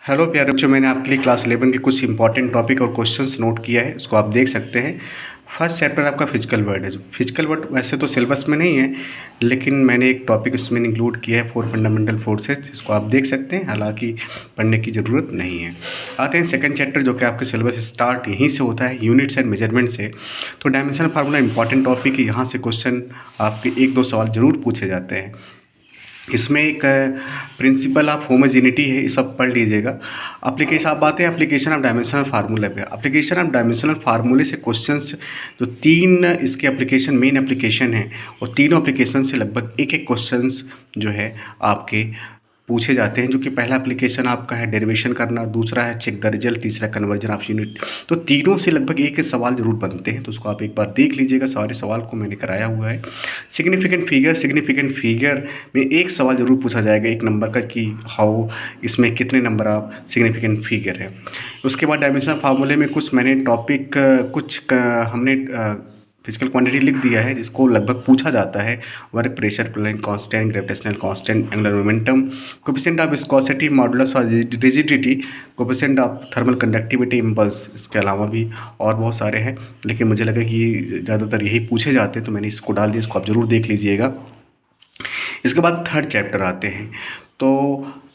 Hello प्यारे बच्चों, मैंने आपके लिए क्लास 11 के कुछ इंपॉर्टेंट टॉपिक और क्वेश्चंस नोट किया है। इसको आप देख सकते हैं। फर्स्ट चैप्टर आपका फिजिकल वर्ड है। फिजिकल वर्ड वैसे तो सिलेबस में नहीं है, लेकिन मैंने एक टॉपिक उसमें इंक्लूड किया है, 4 फंडामेंटल फोर्सेस, जिसको आप देख सकते हैं। हालांकि पढ़ने की ज़रूरत नहीं है। आते हैं सेकंड चैप्टर, जो कि आपके सिलेबस स्टार्ट यहीं से होता है, यूनिट्स एंड मेजरमेंट से। तो डायमेंशन फार्मूला इंपॉर्टेंट टॉपिक है। यहाँ से क्वेश्चन आपके 1-2 सवाल जरूर पूछे जाते हैं। इसमें एक प्रिंसिपल ऑफ होमोजेनिटी है, इस वक्त पढ़ लीजिएगा। एप्लीकेशन आप बातें हैं एप्लीकेशन ऑफ डायमेंशनल फार्मूला पे। एप्लीकेशन ऑफ डायमेंशनल फार्मूले से क्वेश्चंस जो 3 इसके एप्लीकेशन मेन एप्लीकेशन है, और तीनों एप्लीकेशन से लगभग एक क्वेश्चंस जो है आपके पूछे जाते हैं। जो कि पहला एप्लीकेशन आपका है डेरिवेशन करना, दूसरा है चेक द रिजल्ट, तीसरा कन्वर्जन ऑफ यूनिट। तो तीनों से लगभग एक सवाल जरूर बनते हैं, तो उसको आप एक बार देख लीजिएगा। सारे सवाल को मैंने कराया हुआ है। सिग्निफिकेंट फिगर में एक सवाल जरूर पूछा जाएगा 1 नंबर का, कि हाउ इसमें कितने नंबर ऑफ सिग्निफिकेंट फिगर है। उसके बाद डायमेंशनल फार्मूले में कुछ मैंने टॉपिक हमने फिजिकल क्वांटिटी लिख दिया है, जिसको लगभग पूछा जाता है। Work, pressure, Planck constant, gravitational constant, angular momentum, coefficient of viscosity, modulus of rigidity, coefficient of thermal conductivity, impulse. इसके अलावा भी और बहुत सारे हैं, लेकिन मुझे लगा कि ज़्यादातर यही पूछे जाते हैं, तो मैंने इसको डाल दिया। इसको आप ज़रूर देख लीजिएगा। इसके बाद थर्ड चैप्टर आते हैं। तो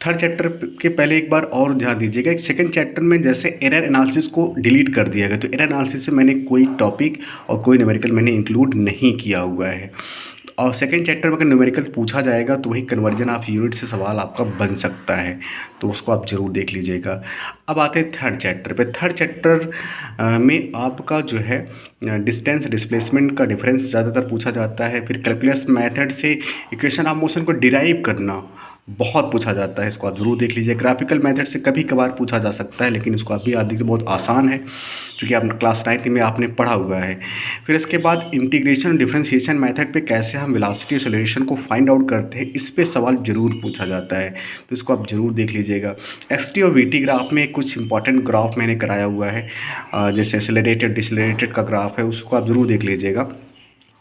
थर्ड चैप्टर के पहले एक बार और ध्यान दीजिएगा। एक सेकंड चैप्टर में जैसे एरर एनालिसिस को डिलीट कर दिया गया, तो एरर एनालिसिस से मैंने कोई टॉपिक और कोई न्यूमेरिकल मैंने इंक्लूड नहीं किया हुआ है। और सेकंड चैप्टर में अगर न्यूमेरिकल पूछा जाएगा, तो वही कन्वर्जन ऑफ यूनिट से सवाल आपका बन सकता है, तो उसको आप ज़रूर देख लीजिएगा। अब आते हैं थर्ड चैप्टर पे। थर्ड चैप्टर में आपका जो है डिस्टेंस डिस्प्लेसमेंट का डिफरेंस ज़्यादातर पूछा जाता है। फिर कैलकुलस मेथड से इक्वेशन ऑफ मोशन को डिराइव करना बहुत पूछा जाता है, इसको आप ज़रूर देख लीजिए। ग्राफिकल मेथड से कभी कभार पूछा जा सकता है, लेकिन इसको आप देखिए बहुत आसान है, क्योंकि आप क्लास 9 में आपने पढ़ा हुआ है। फिर इसके बाद इंटीग्रेशन डिफरेंशिएशन मेथड पे कैसे हम वेलोसिटी एक्सेलरेशन को फाइंड आउट करते हैं, इस पे सवाल जरूर पूछा जाता है, तो इसको आप ज़रूर देख लीजिएगा। एक्सटी और वीटी ग्राफ में कुछ इंपॉर्टेंट ग्राफ मैंने कराया हुआ है, जैसे एक्सेलरेटेड डिसलेरेटेड का ग्राफ है, उसको आप ज़रूर देख लीजिएगा।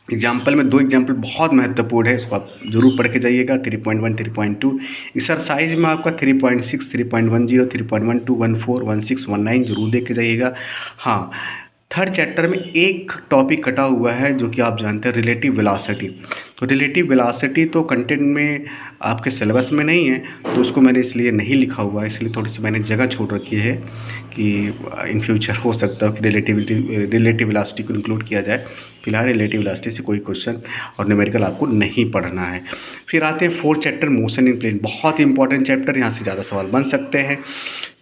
एग्जाम्पल में 2 एग्जाम्पल बहुत महत्वपूर्ण है, इसको आप जरूर पढ़ के जाइएगा। 3.1, 3.2 एक्सरसाइज में आपका 3.6, 3.10, 3.12, 14, 16, 19 जरूर देख के जाइएगा। हाँ, थर्ड चैप्टर में एक टॉपिक कटा हुआ है, जो कि आप जानते हैं रिलेटिव वेलोसिटी। तो रिलेटिव वेलोसिटी तो कंटेंट में आपके सिलेबस में नहीं है, तो उसको मैंने इसलिए नहीं लिखा हुआ है, इसलिए थोड़ी सी मैंने जगह छोड़ रखी है कि इन फ्यूचर हो सकता है कि रिलेटिव वेलोसिटी को इंक्लूड किया जाए। फिलहाल रिलेटिव वेलोसिटी से कोई क्वेश्चन और न्यूमेरिकल आपको नहीं पढ़ना है। फिर आते हैं fourth chapter, motion in plane. बहुत इंपॉर्टेंट चैप्टर, यहाँ से ज़्यादा सवाल बन सकते हैं।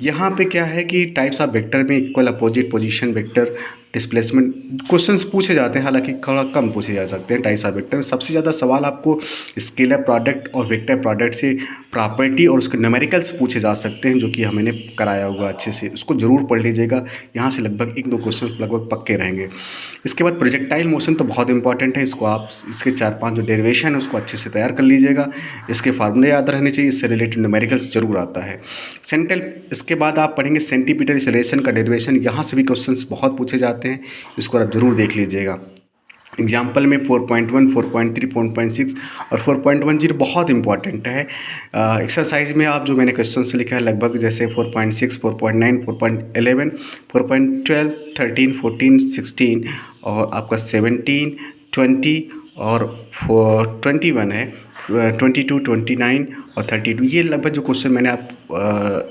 यहाँ पे क्या है कि टाइप्स ऑफ वेक्टर में equal, opposite, position vector, displacement questions पूछे जाते हैं, हालांकि थोड़ा कम पूछे जा सकते हैं टाइप्स ऑफ वेक्टर में। सबसे ज़्यादा सवाल आपको स्केलर प्रोडक्ट और वेक्टर प्रोडक्ट से प्रॉपर्टी और उसके न्यूमेरिकल्स पूछे जा सकते हैं, जो कि हमने कराया हुआ अच्छे से, उसको ज़रूर पढ़ लीजिएगा। यहाँ से लगभग 1-2 क्वेश्चन लगभग पक्के रहेंगे। इसके बाद प्रोजेक्टाइल मोशन तो बहुत इंपॉर्टेंट है, इसको आप इसके 4-5 जो डेरिवेशन है उसको अच्छे से तैयार कर लीजिएगा। इसके फार्मूले याद रहने चाहिए, इससे रिलेटेड न्यूमेरिकल्स जरूर आता है। इसके बाद आप पढ़ेंगे सेंटीमीटर एक्सेलरेशन का डेरिवेशन, यहाँ से भी क्वेश्चंस बहुत पूछे जाते हैं, इसको आप जरूर देख लीजिएगा। एग्जाम्पल में 4.1, 4.3, 4.6 और 4.10 बहुत इंपॉर्टेंट है। एक्सरसाइज में आप जो मैंने क्वेश्चन से लिखा है लगभग जैसे 4.6, 4.9, 4.11, 4.12, 13, 14, 16 और आपका 17, 20 और 21 है, 22, 29 और 32। ये लगभग जो क्वेश्चन मैंने आप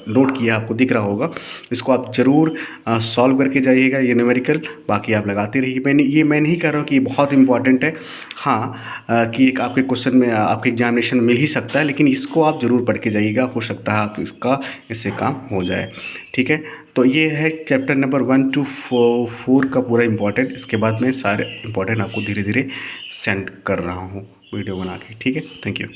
नोट किया आपको दिख रहा होगा, इसको आप ज़रूर सॉल्व करके जाइएगा। ये न्यूमेरिकल बाकी आप लगाते रहिए। मैं नहीं कह रहा हूँ कि ये बहुत इंपॉर्टेंट है, हाँ, कि एक आपके क्वेश्चन में आपके एग्जामिनेशन मिल ही सकता है, लेकिन इसको आप ज़रूर पढ़ के जाइएगा, हो सकता है आप इससे काम हो जाए। ठीक है, तो ये है चैप्टर नंबर 1 to 4 का पूरा इंपॉर्टेंट। इसके बाद मैं सारे इंपॉर्टेंट आपको धीरे धीरे सेंड कर रहा हूँ वीडियो बना के। ठीक है, थैंक यू।